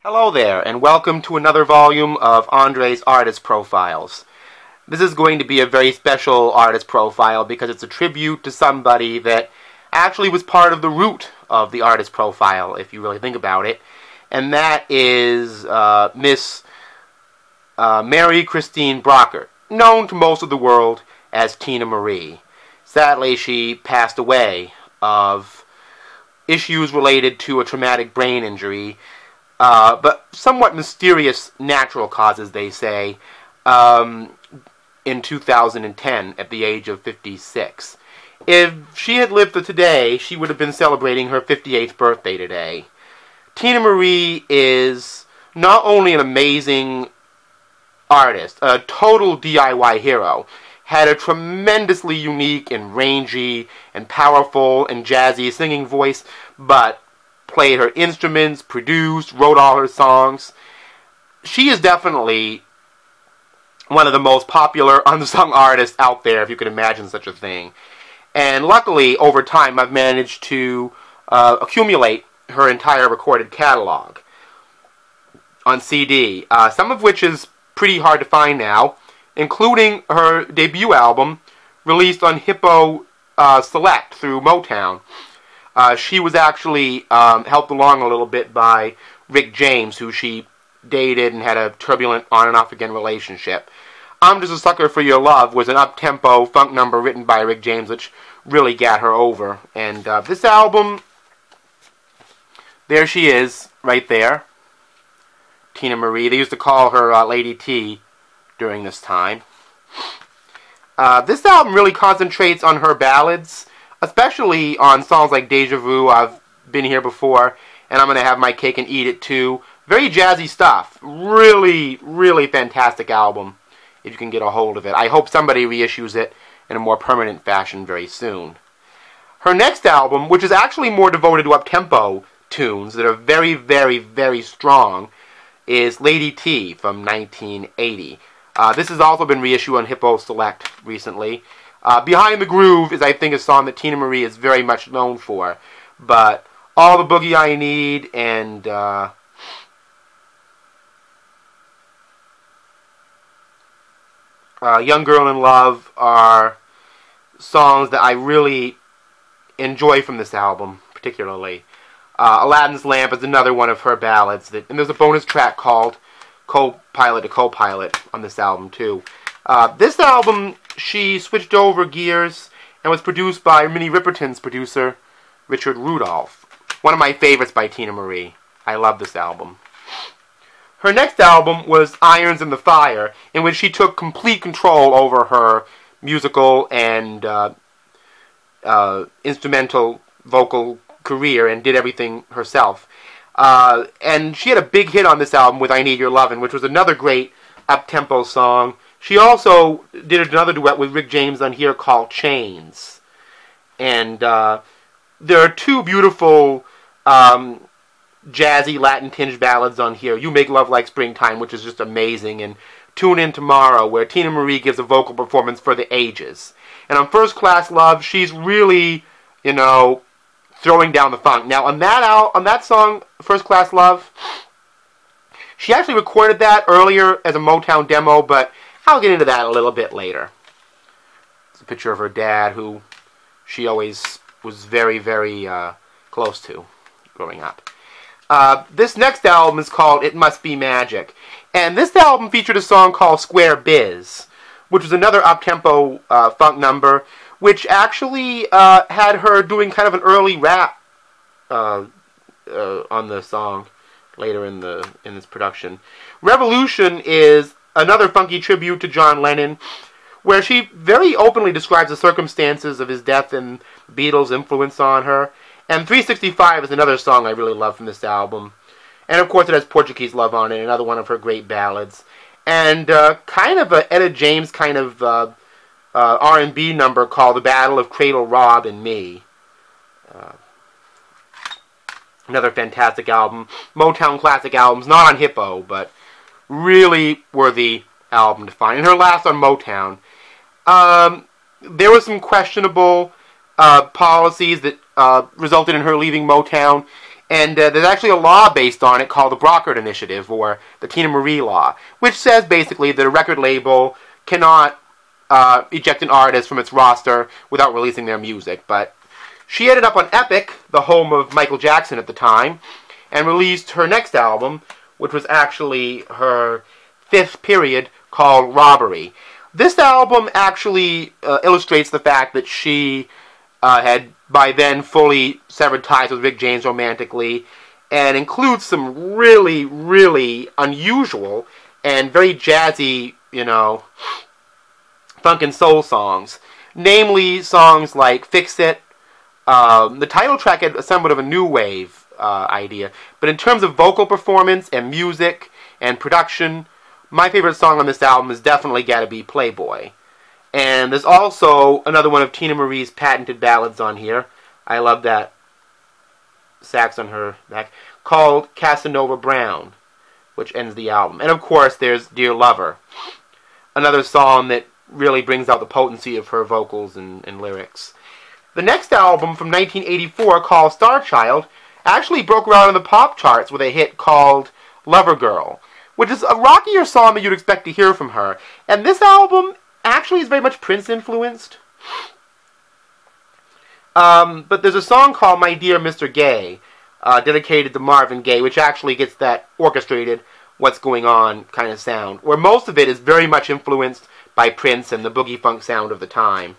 Hello there, and welcome to another volume of Andre's Artist Profiles. This is going to be a very special artist profile because it's a tribute to somebody that actually was part of the root of the artist profile, if you really think about it, and that is Miss Mary Christine Brockert, known to most of the world as Teena Marie. Sadly, she passed away of issues related to a traumatic brain injury, but somewhat mysterious natural causes, they say, in 2010 at the age of 56. If she had lived to today, she would have been celebrating her 58th birthday today. Teena Marie is not only an amazing artist, a total DIY hero, had a tremendously unique and rangy and powerful and jazzy singing voice, but played her instruments, produced, wrote all her songs. She is definitely one of the most popular unsung artists out there, if you can imagine such a thing. And luckily, over time, I've managed to accumulate her entire recorded catalog on CD, some of which is pretty hard to find now, including her debut album, released on Hippo Select through Motown. She was actually helped along a little bit by Rick James, who she dated and had a turbulent on and off again relationship. I'm Just a Sucker for Your Love was an up-tempo funk number written by Rick James, which really got her over. And this album, there she is, right there, Teena Marie. They used to call her Lady T during this time. This album really concentrates on her ballads, especially on songs like Deja Vu, I've Been Here Before, and I'm going to Have My Cake and Eat It Too. Very jazzy stuff. Really, really fantastic album, if you can get a hold of it. I hope somebody reissues it in a more permanent fashion very soon. Her next album, which is actually more devoted to up-tempo tunes that are very, very, very strong, is Lady T from 1980. This has also been reissued on Hippo Select recently. Behind the Groove is, I think, a song that Teena Marie is very much known for. But All the Boogie I Need and Young Girl in Love are songs that I really enjoy from this album, particularly. Aladdin's Lamp is another one of her ballads, and there's a bonus track called Co-Pilot to Co-Pilot on this album, too. This album, she switched over gears and was produced by Minnie Riperton's producer, Richard Rudolph. One of my favorites by Teena Marie. I love this album. Her next album was Irons in the Fire, in which she took complete control over her musical and instrumental vocal career and did everything herself. And she had a big hit on this album with I Need Your Lovin', which was another great up-tempo song. She also did another duet with Rick James on here called Chains. And there are two beautiful jazzy Latin-tinged ballads on here. You Make Love Like Springtime, which is just amazing, and Tune In Tomorrow, where Teena Marie gives a vocal performance for the ages. And on First Class Love, she's really, you know, throwing down the funk. Now, on that song, First Class Love, she actually recorded that earlier as a Motown demo, but I'll get into that a little bit later. It's a picture of her dad, who she always was very, very close to growing up. This next album is called It Must Be Magic. And this album featured a song called Square Biz, which was another up-tempo funk number, which actually had her doing kind of an early rap on the song later in this production. Revolution is another funky tribute to John Lennon, where she very openly describes the circumstances of his death and Beatles' influence on her. And 365 is another song I really love from this album. And of course it has Portuguese Love on it, another one of her great ballads. And kind of a Etta James kind of R&B number called The Battle of Cradle Rob and Me. Another fantastic album. Motown classic albums, not on Hippo, but really worthy album to find. And her last on Motown. There was some questionable policies that resulted in her leaving Motown, And there's actually a law based on it called the Brockert Initiative, or the Teena Marie Law, which says basically that a record label cannot eject an artist from its roster without releasing their music. But she ended up on Epic, the home of Michael Jackson at the time, and released her next album, which was actually her fifth period, called Robbery. This album actually illustrates the fact that she had by then fully severed ties with Rick James romantically, and includes some really, really unusual and very jazzy, funk and soul songs. Namely, songs like Fix It. The title track had somewhat of a new wave idea, but in terms of vocal performance and music and production, my favorite song on this album is definitely gotta be Playboy. And there's also another one of Teena Marie's patented ballads on here. I love that sax on her back, called Casanova Brown, which ends the album. And of course, there's Dear Lover, another song that really brings out the potency of her vocals and lyrics. The next album from 1984, called Star Child, actually broke around in the pop charts with a hit called Lover Girl, which is a rockier song than you'd expect to hear from her. And this album actually is very much Prince influenced. But there's a song called My Dear Mr. Gay, dedicated to Marvin Gaye, which actually gets that orchestrated, what's going on kind of sound, where most of it is very much influenced by Prince and the boogie funk sound of the time.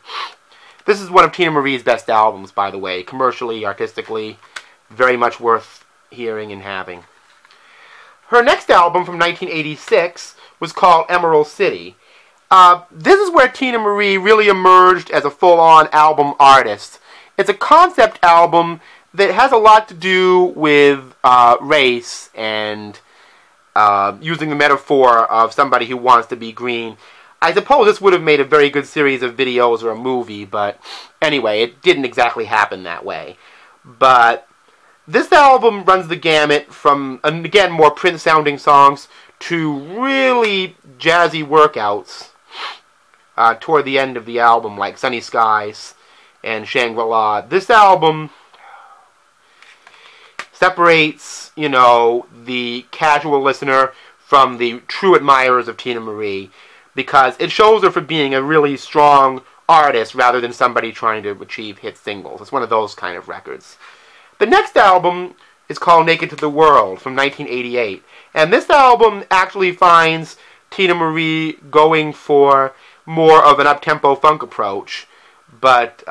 This is one of Teena Marie's best albums, by the way, commercially, artistically, very much worth hearing and having. Her next album from 1986 was called Emerald City. This is where Teena Marie really emerged as a full-on album artist. It's a concept album that has a lot to do with race and using the metaphor of somebody who wants to be green. I suppose this would have made a very good series of videos or a movie, but anyway, it didn't exactly happen that way. But this album runs the gamut from, and again, more Prince-sounding songs to really jazzy workouts toward the end of the album, like Sunny Skies and Shangri-La. This album separates, the casual listener from the true admirers of Teena Marie, because it shows her for being a really strong artist rather than somebody trying to achieve hit singles. It's one of those kind of records. The next album is called Naked to the World from 1988. And this album actually finds Teena Marie going for more of an up-tempo funk approach. But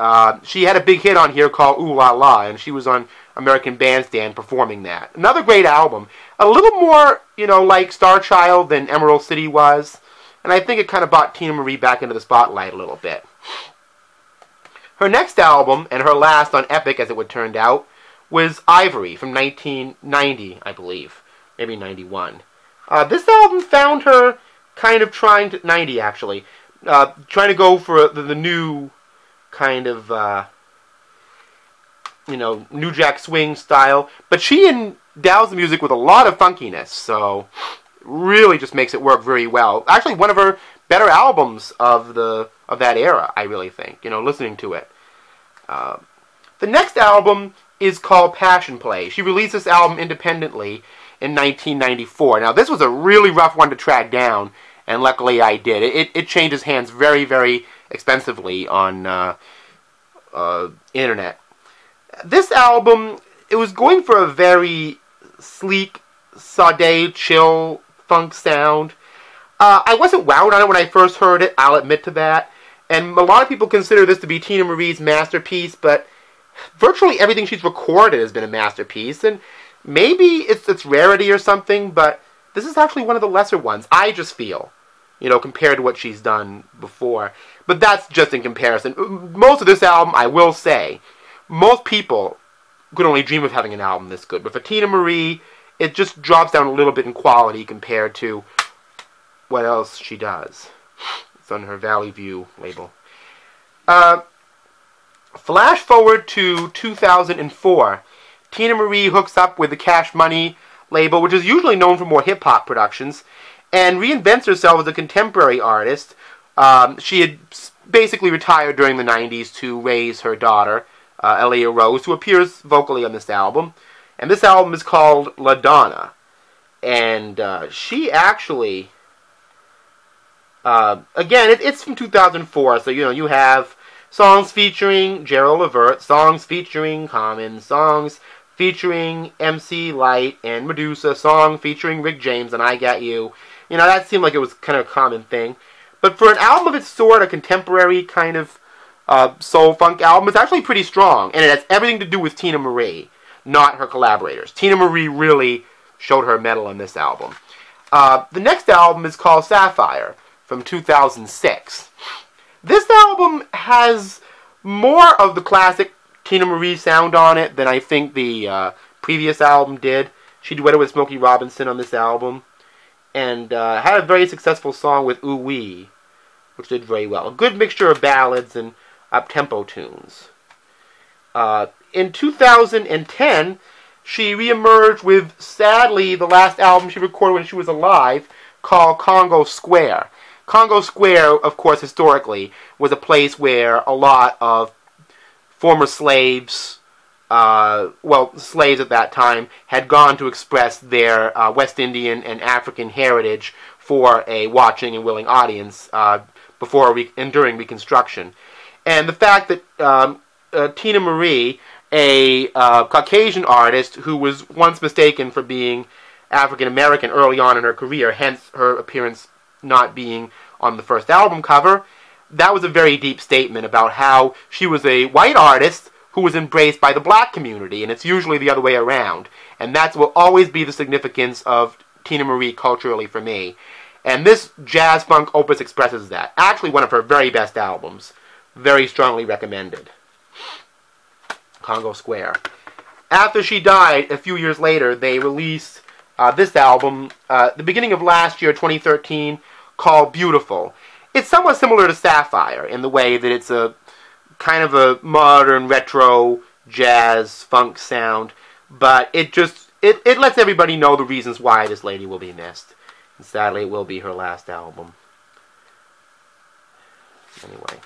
she had a big hit on here called Ooh La La, and she was on American Bandstand performing that. Another great album. A little more, like Star Child than Emerald City was. And I think it kind of brought Teena Marie back into the spotlight a little bit. Her next album, and her last on Epic as it would turn out, was Ivory from 1990, I believe. Maybe 91. This album found her kind of trying to... 90, actually. Trying to go for the new kind of, New Jack Swing style. But she endows the music with a lot of funkiness, so really just makes it work very well. Actually, one of her better albums of that era, I really think, listening to it. The next album is called Passion Play. She released this album independently in 1994. Now, this was a really rough one to track down, and luckily I did. It changes hands very, very expensively on internet. This album, it was going for a very sleek, sade, chill funk sound. I wasn't wowed on it when I first heard it, I'll admit to that. And a lot of people consider this to be Teena Marie's masterpiece, but virtually everything she's recorded has been a masterpiece. And maybe it's rarity or something, but this is actually one of the lesser ones, I just feel, compared to what she's done before. But that's just in comparison. Most of this album, I will say, most people could only dream of having an album this good. But for Teena Marie, it just drops down a little bit in quality compared to what else she does. It's on her Valley View label. Flash forward to 2004. Teena Marie hooks up with the Cash Money label, which is usually known for more hip-hop productions, and reinvents herself as a contemporary artist. She had basically retired during the 90s to raise her daughter, Elia Rose, who appears vocally on this album. And this album is called LaDonna. And she actually, again, it's from 2004, so you have songs featuring Gerald Levert, songs featuring Common, songs featuring MC Lyte and Medusa, song featuring Rick James and I Got You. That seemed like it was kind of a common thing. But for an album of its sort, a contemporary kind of soul funk album, it's actually pretty strong. And it has everything to do with Teena Marie, not her collaborators. Teena Marie really showed her mettle on this album. The next album is called Sapphire from 2006. This album has more of the classic Teena Marie sound on it than I think the previous album did. She duetted with Smokey Robinson on this album, and had a very successful song with Ooh Wee, which did very well. A good mixture of ballads and up-tempo tunes. In 2010, she reemerged with, sadly, the last album she recorded when she was alive, called Congo Square. Congo Square, of course, historically, was a place where a lot of former slaves, slaves at that time, had gone to express their West Indian and African heritage for a watching and willing audience before and during Reconstruction. And the fact that Teena Marie, a Caucasian artist who was once mistaken for being African American early on in her career, hence her appearance not being on the first album cover, that was a very deep statement about how she was a white artist who was embraced by the black community, and it's usually the other way around. And that will always be the significance of Teena Marie culturally for me. And this jazz funk opus expresses that. Actually, one of her very best albums. Very strongly recommended. Congo Square. After she died, a few years later, they released this album, the beginning of last year, 2013, called Beautiful. It's somewhat similar to Sapphire in the way that it's a kind of a modern, retro, jazz, funk sound, but it lets everybody know the reasons why this lady will be missed. And sadly, it will be her last album. Anyway.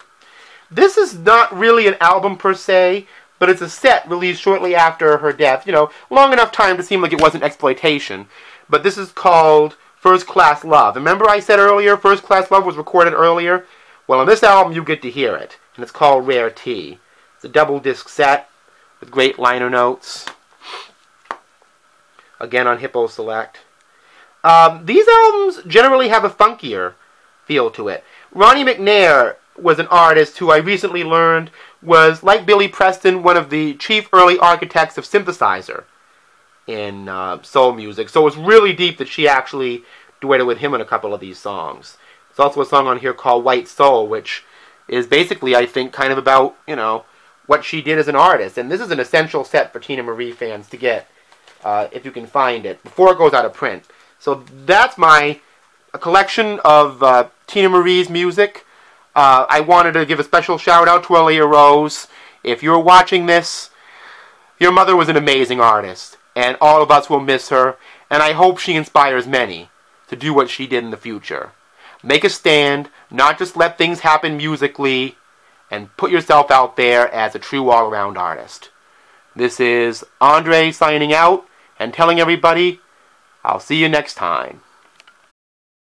This is not really an album per se, but it's a set released shortly after her death. Long enough time to seem like it wasn't exploitation. But this is called First Class Love. Remember I said earlier First Class Love was recorded earlier? Well, on this album you get to hear it, and it's called Rare Tea. It's a double disc set with great liner notes. Again on Hippo Select. These albums generally have a funkier feel to it. Ronnie McNair was an artist who I recently learned was, like Billy Preston, one of the chief early architects of synthesizer in soul music. So it was really deep that she actually duetted with him on a couple of these songs. There's also a song on here called White Soul, which is basically, I think, kind of about, what she did as an artist. And this is an essential set for Teena Marie fans to get, if you can find it, before it goes out of print. So that's my collection of Teena Marie's music. I wanted to give a special shout out to Aaliyah Rose. If you're watching this, your mother was an amazing artist, and all of us will miss her, and I hope she inspires many to do what she did in the future. Make a stand, not just let things happen musically, and put yourself out there as a true all-around artist. This is Andre signing out and telling everybody, I'll see you next time.